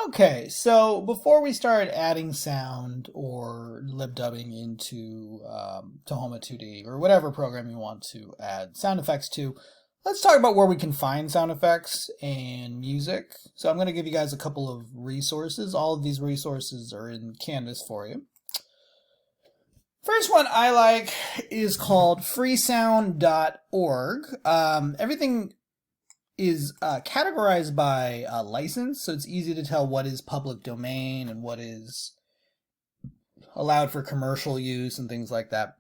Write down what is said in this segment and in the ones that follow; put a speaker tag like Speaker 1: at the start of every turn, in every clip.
Speaker 1: Okay, so before we start adding sound or lip dubbing into Tahoma2D or whatever program you want to add sound effects to, let's talk about where we can find sound effects and music. So I'm going to give you guys a couple of resources. All of these resources are in Canvas for you. First one I like is called freesound.org. Everything is categorized by license, so it's easy to tell what is public domain and what is allowed for commercial use and things like that.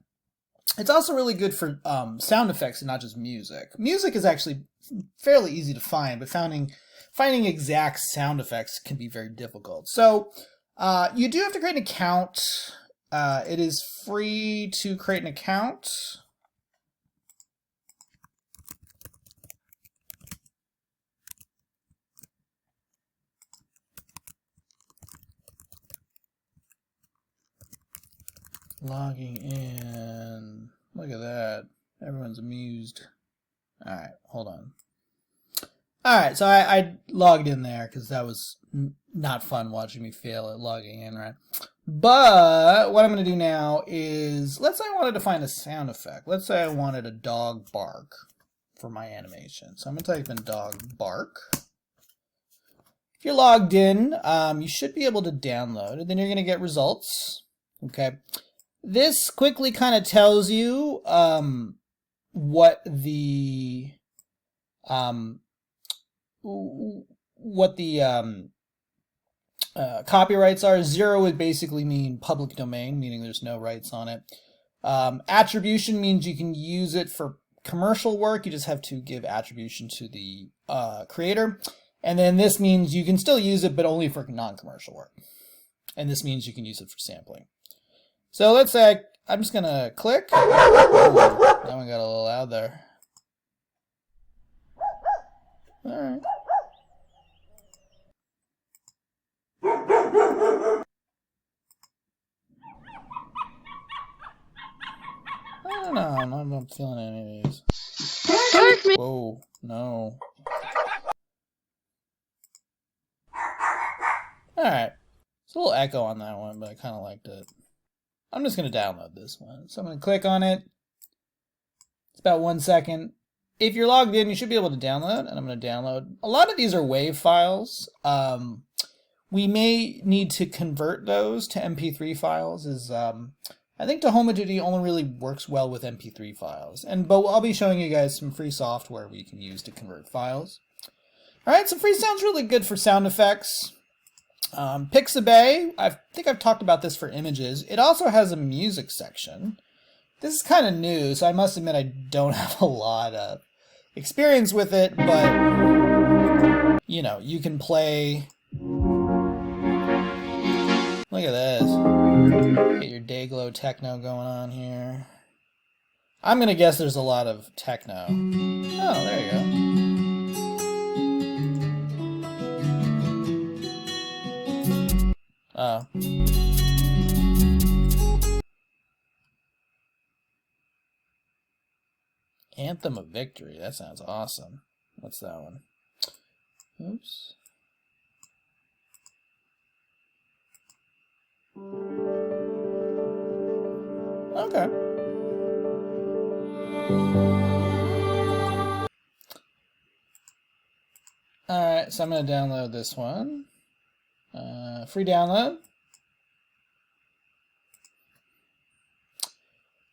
Speaker 1: It's also really good for sound effects and not just music. Music is actually fairly easy to find, but finding exact sound effects can be very difficult. So you do have to create an account. It is free to create an account. Logging in. Look at that. Everyone's amused. Alright, hold on. Alright, so I logged in there because that was not fun watching me fail at logging in, right? But what I'm going to do now is, let's say I wanted to find a sound effect. Let's say I wanted a dog bark for my animation. So I'm going to type in dog bark. If you're logged in, you should be able to download, and then you're going to get results. Okay. This quickly kind of tells you what the copyrights are. 0 would basically mean public domain, meaning there's no rights on it. Attribution means you can use it for commercial work. You just have to give attribution to the creator. And then this means you can still use it, but only for non-commercial work. And this means you can use it for sampling. So let's say I'm just going to click. Oh, that one got a little loud there. All right. I don't know. I'm not feeling any of these. Whoa, no. Alright. There's a little echo on that one, but I kind of liked it. I'm just going to download this one. So I'm going to click on it. It's about 1 second. If you're logged in, you should be able to download, and I'm going to download. A lot of these are WAV files. We may need to convert those to MP3 files. I think Tahoma2D only really works well with MP3 files. But I'll be showing you guys some free software we can use to convert files. Alright, so Freesound's really good for sound effects. Pixabay, I think I've talked about this for images. It also has a music section. This is kind of new, so I must admit I don't have a lot of experience with it, but you know, you can play. Look at this. Get your Dayglow techno going on here. I'm gonna guess there's a lot of techno. Oh, there you go. Oh. Anthem of Victory. That sounds awesome. What's that one? Oops. Okay. Alright, so I'm going to download this one. Free download.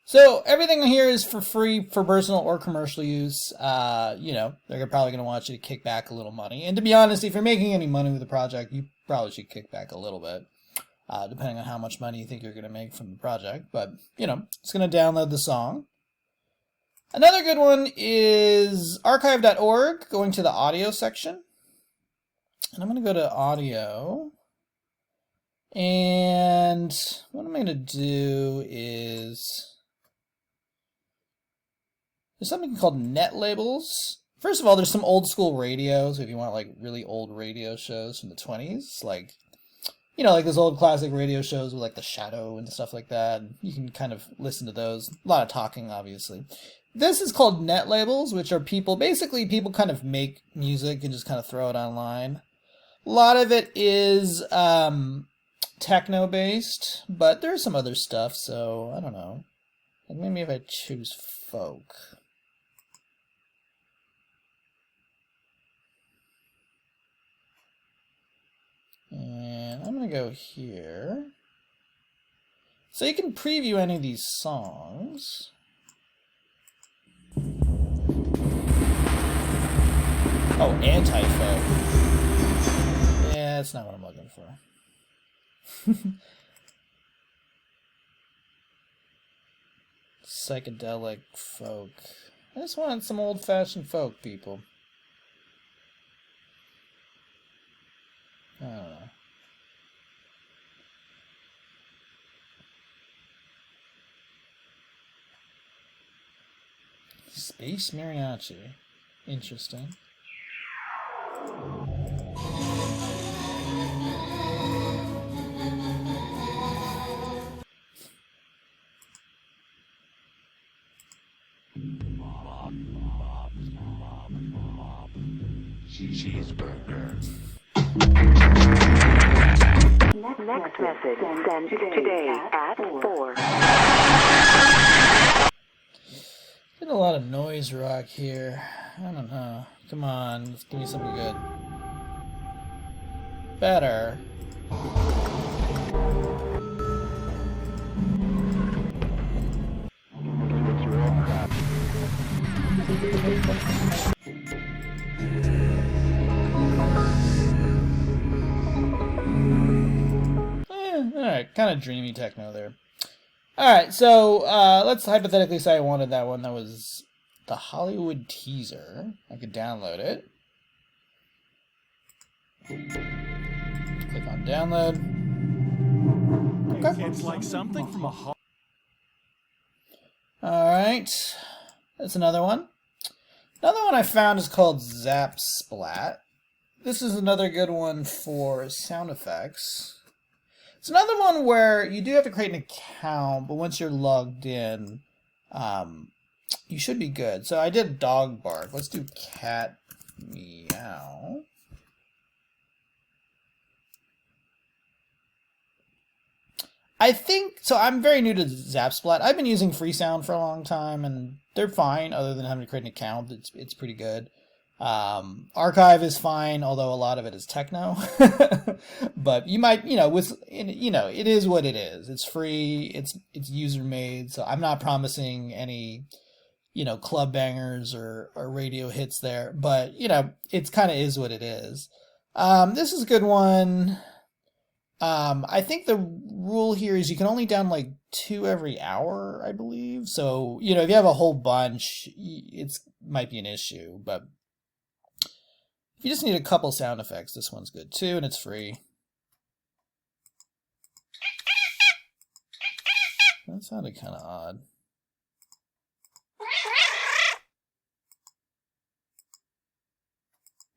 Speaker 1: So everything here is for free for personal or commercial use. You know, they're probably going to want you to kick back a little money. And to be honest, if you're making any money with the project, you probably should kick back a little bit, depending on how much money you think you're going to make from the project. But, you know, it's going to download the song. Another good one is archive.org, going to the audio section. And I'm going to go to audio. And what I'm going to do is, there's something called net labels. First of all, there's some old school radios if you want like really old radio shows from the 20s, like, you know, like those old classic radio shows with like The Shadow and stuff like that. You can kind of listen to those. A lot of talking, obviously. This is called net labels, which are basically people kind of make music and just kind of throw it online. A lot of it is techno based, but there's some other stuff, so I don't know. Like maybe if I choose folk. And I'm gonna go here. So you can preview any of these songs. Oh, anti-folk. Yeah, that's not what I'm looking for. Psychedelic folk. I just want some old-fashioned folk, people. I don't know. Space mariachi. Interesting.
Speaker 2: Cheeseburger.
Speaker 3: Next message sent today at 4.
Speaker 1: Getting a lot of noise rock here. I don't know. Come on, let's give me something good. Better. Alright, kind of dreamy techno there. Alright, so let's hypothetically say I wanted that one. That was the Hollywood teaser. I could download it. Click on download. Okay.
Speaker 2: It's like something from a
Speaker 1: Alright, that's another one. Another one I found is called Zap Splat. This is another good one for sound effects. It's another one where you do have to create an account, but once you're logged in, you should be good. So I did dog bark. Let's do cat meow. I think, so I'm very new to Zapsplat. I've been using Freesound for a long time, and they're fine, other than having to create an account. It's pretty good. Archive is fine, although a lot of it is techno. But you might, it is what it is. It's free, it's user made, so I'm not promising any, club bangers or radio hits there, but, it's kind of is what it is. This is a good one. I think the rule here is you can only down like 2 every hour, I believe. So, if you have a whole bunch, it's might be an issue, but if you just need a couple sound effects, this one's good too, and it's free. That sounded kind of odd.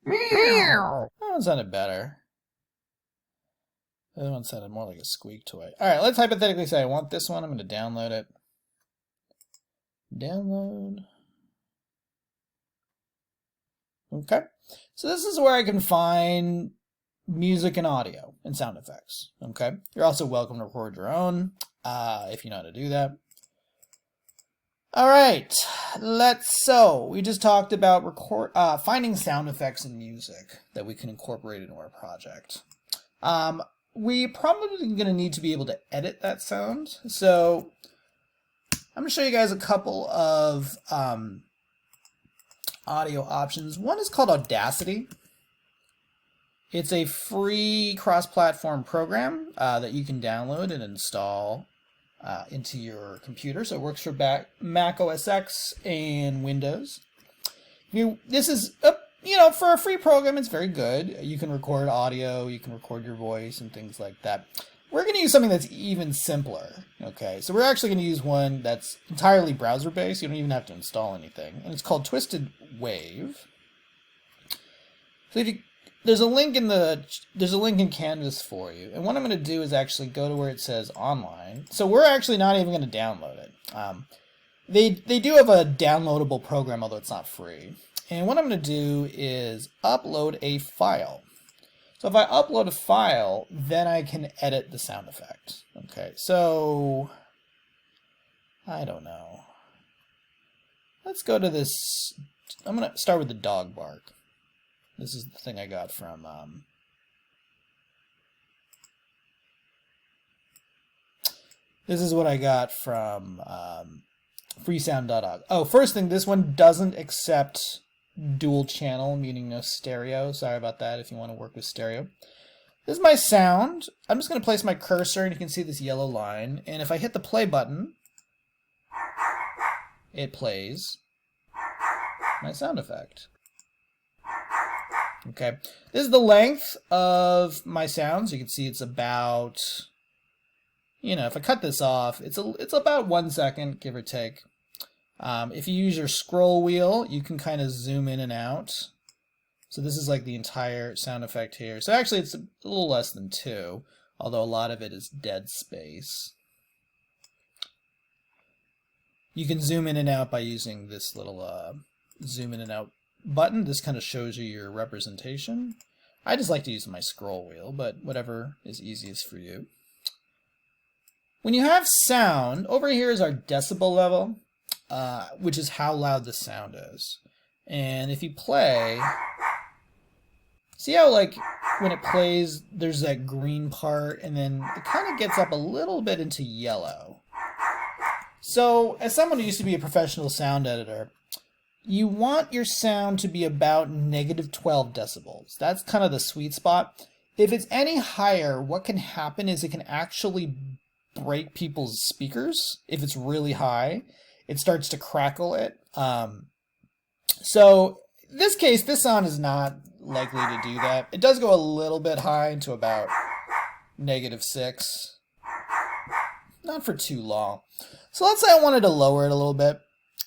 Speaker 1: That one sounded better. The other one sounded more like a squeak toy. Alright, let's hypothetically say I want this one. I'm going to download it. Download. Okay. So this is where I can find music and audio and sound effects. Okay. You're also welcome to record your own if you know how to do that. Alright. So we just talked about finding sound effects in music that we can incorporate into our project. We probably going to need to be able to edit that sound. So I'm going to show you guys a couple of audio options. One is called Audacity. It's a free cross-platform program that you can download and install into your computer. So it works for Mac OS X and Windows. This is for a free program, it's very good. You can record audio, you can record your voice and things like that. We're going to use something that's even simpler. Okay, so we're actually going to use one that's entirely browser-based. You don't even have to install anything, and it's called Twisted Wave. So there's a link in Canvas for you, and what I'm going to do is actually go to where it says online. So we're actually not even going to download it. They do have a downloadable program, although it's not free. And what I'm going to do is upload a file. So if I upload a file, then I can edit the sound effect. Okay, so I don't know. Let's go to this. I'm going to start with the dog bark. This is the thing I got from this is what I got from freesound.org. Oh, first thing, this one doesn't accept dual channel, meaning no stereo. Sorry about that if you want to work with stereo. This is my sound. I'm just going to place my cursor and you can see this yellow line. And if I hit the play button, it plays my sound effect. Okay, this is the length of my sounds. You can see it's about, you know, if I cut this off, it's about 1 second, give or take. If you use your scroll wheel, you can kind of zoom in and out. So this is like the entire sound effect here. So actually it's a little less than 2, although a lot of it is dead space. You can zoom in and out by using this little zoom in and out button. This kind of shows you your representation. I just like to use my scroll wheel, but whatever is easiest for you. When you have sound, over here is our decibel level, which is how loud the sound is. And if you play, see how like when it plays, there's that green part, and then it kind of gets up a little bit into yellow. So as someone who used to be a professional sound editor, you want your sound to be about -12 decibels. That's kind of the sweet spot. If it's any higher, what can happen is it can actually break people's speakers. If it's really high, it starts to crackle it. So in this case, this sound is not likely to do that. It does go a little bit high into about -6. Not for too long. So let's say I wanted to lower it a little bit.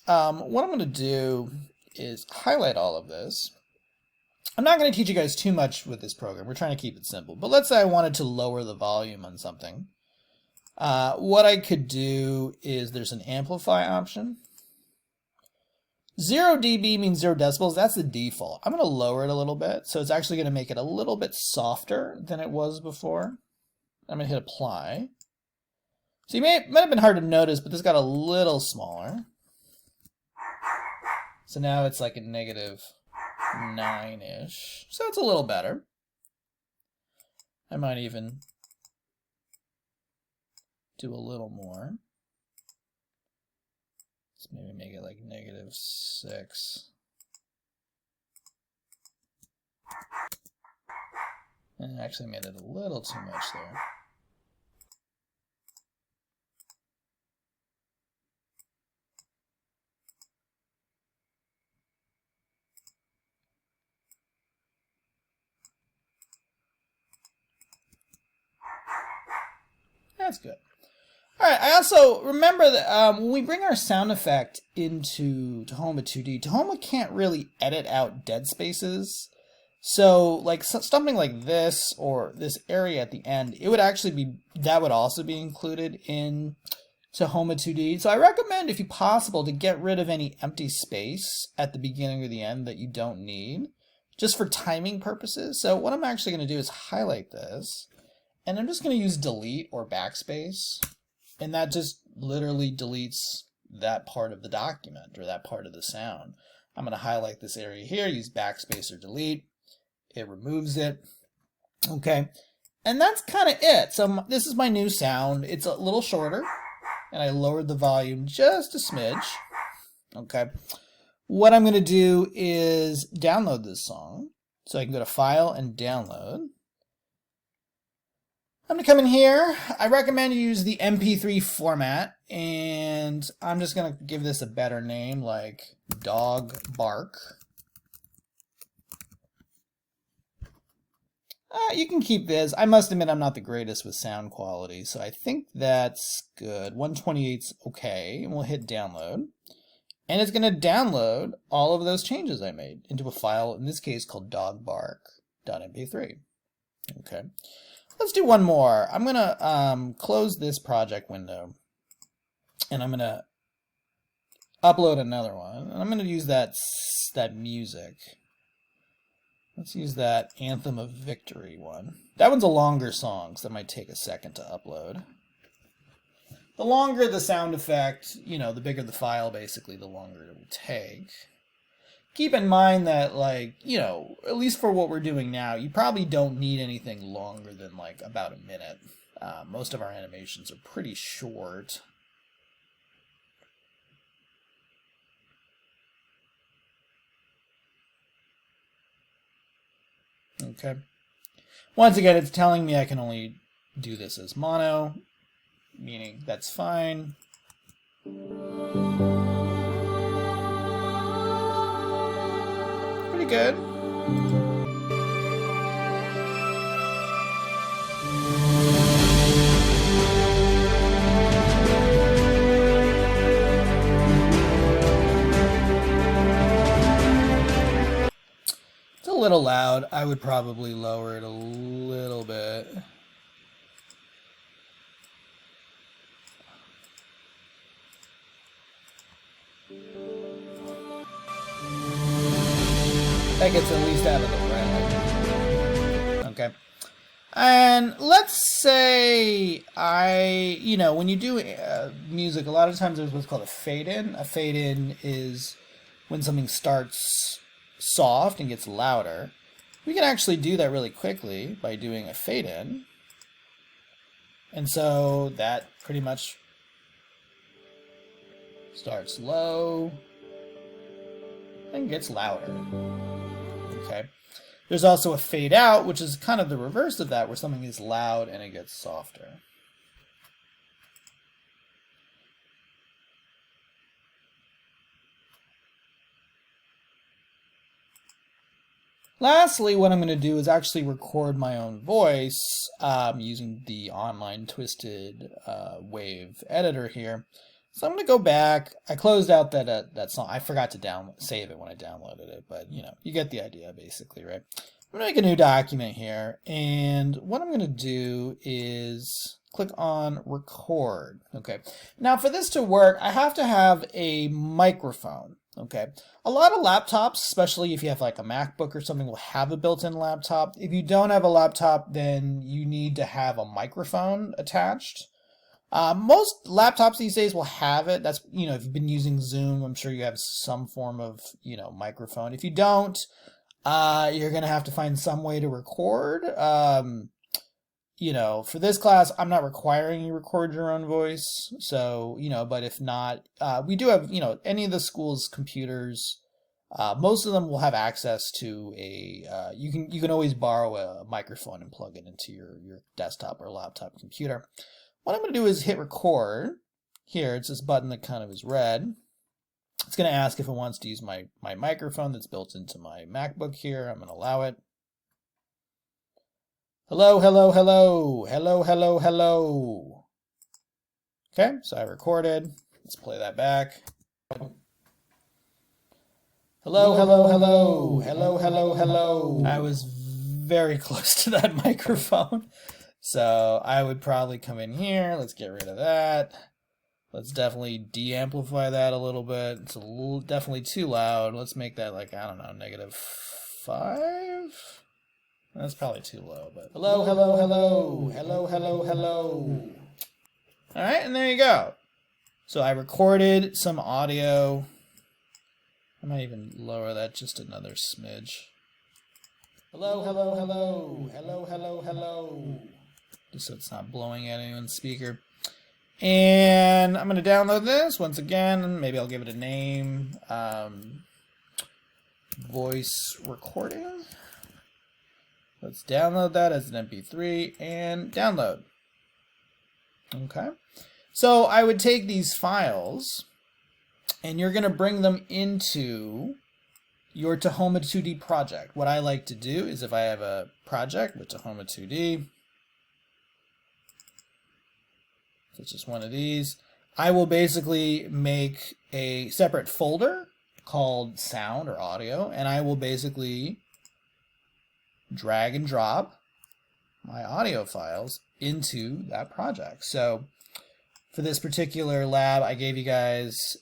Speaker 1: What I'm going to do is highlight all of this. I'm not going to teach you guys too much with this program. We're trying to keep it simple. But let's say I wanted to lower the volume on something. What I could do is there's an amplify option. 0 dB means 0 decibels. That's the default. I'm going to lower it a little bit. So it's actually going to make it a little bit softer than it was before. I'm going to hit apply. So it might have been hard to notice, but this got a little smaller. So now it's like a -9-ish. So it's a little better. I might even do a little more. Let's maybe make it like -6. And I actually made it a little too much there. That's good. All right, I also remember that when we bring our sound effect into Tahoma2D, Tahoma can't really edit out dead spaces. So like something like this or this area at the end, it would actually be, that would also be included in Tahoma2D. So I recommend, if you possible, to get rid of any empty space at the beginning or the end that you don't need, just for timing purposes. So what I'm actually going to do is highlight this. And I'm just going to use delete or backspace, and that just literally deletes that part of the document or that part of the sound. I'm going to highlight this area here, use backspace or delete. It removes it. Okay, and that's kind of it. So this is my new sound. It's a little shorter, and I lowered the volume just a smidge. Okay, what I'm going to do is download this song. So I can go to File and Download. I'm going to come in here. I recommend you use the MP3 format, and I'm just going to give this a better name, like Dog Bark. You can keep this. I must admit I'm not the greatest with sound quality, so I think that's good. 128's okay, and we'll hit download. And it's going to download all of those changes I made into a file, in this case called dogbark.mp3. Okay. Let's do one more. I'm going to close this project window, and I'm going to upload another one. And I'm going to use that music. Let's use that Anthem of Victory one. That one's a longer song, so that might take a second to upload. The longer the sound effect, you know, the bigger the file, basically, the longer it will take. Keep in mind that, like, you know, at least for what we're doing now, you probably don't need anything longer than, like, about a minute. Most of our animations are pretty short. Okay. Once again, it's telling me I can only do this as mono, meaning that's fine. Pretty good. It's a little loud. I would probably lower it a little bit. That gets at least out of the red. Okay. And let's say you know, when you do music, a lot of times there's what's called a fade-in. A fade-in is when something starts soft and gets louder. We can actually do that really quickly by doing a fade-in. And so that pretty much starts low and gets louder. Okay. There's also a fade out, which is kind of the reverse of that, where something is loud and it gets softer. Lastly, what I'm going to do is actually record my own voice using the online Twisted Wave editor here. So I'm going to go back. I closed out that song. I forgot to save it when I downloaded it, but you know, you get the idea basically, right? I'm going to make a new document here, and what I'm going to do is click on record. Okay. Now for this to work, I have to have a microphone. Okay. A lot of laptops, especially if you have like a MacBook or something, will have a built-in laptop. If you don't have a laptop, then you need to have a microphone attached. Most laptops these days will have it. That's, you know, if you've been using Zoom, I'm sure you have some form of, you know, microphone. If you don't, you're going to have to find some way to record. You know, for this class, I'm not requiring you record your own voice. So, you know, but if not, we do have, you know, any of the school's computers, most of them will have access to a, you can always borrow a microphone and plug it into your desktop or laptop computer. What I'm going to do is hit record. Here, it's this button that kind of is red. It's going to ask if it wants to use my microphone that's built into my MacBook here. I'm going to allow it. Hello, hello, hello. Hello, hello, hello. Okay, so I recorded. Let's play that back. Hello, hello, hello. Hello, hello, hello. I was very close to that microphone. So I would probably come in here. Let's get rid of that. Let's definitely de-amplify that a little bit. It's definitely too loud. Let's make that like, I don't know, -5? That's probably too low, but hello, hello, hello. Hello, hello, hello. All right, and there you go. So I recorded some audio. I might even lower that just another smidge. Hello, hello, hello. Hello, hello, hello. Just so it's not blowing at anyone's speaker. And I'm going to download this once again. Maybe I'll give it a name. Voice recording. Let's download that as an MP3 and download. Okay. So I would take these files and you're going to bring them into your Tahoma2D project. What I like to do is if I have a project with Tahoma2D, so it's just one of these, I will basically make a separate folder called sound or audio, and I will basically drag and drop my audio files into that project. So for this particular lab, I gave you guys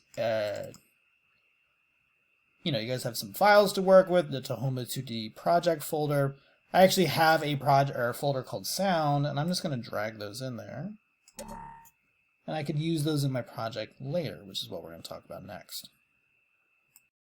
Speaker 1: you guys have some files to work with, the Tahoma2D project folder. I actually have a project or a folder called sound, and I'm just going to drag those in there. And I could use those in my project later, which is what we're going to talk about next.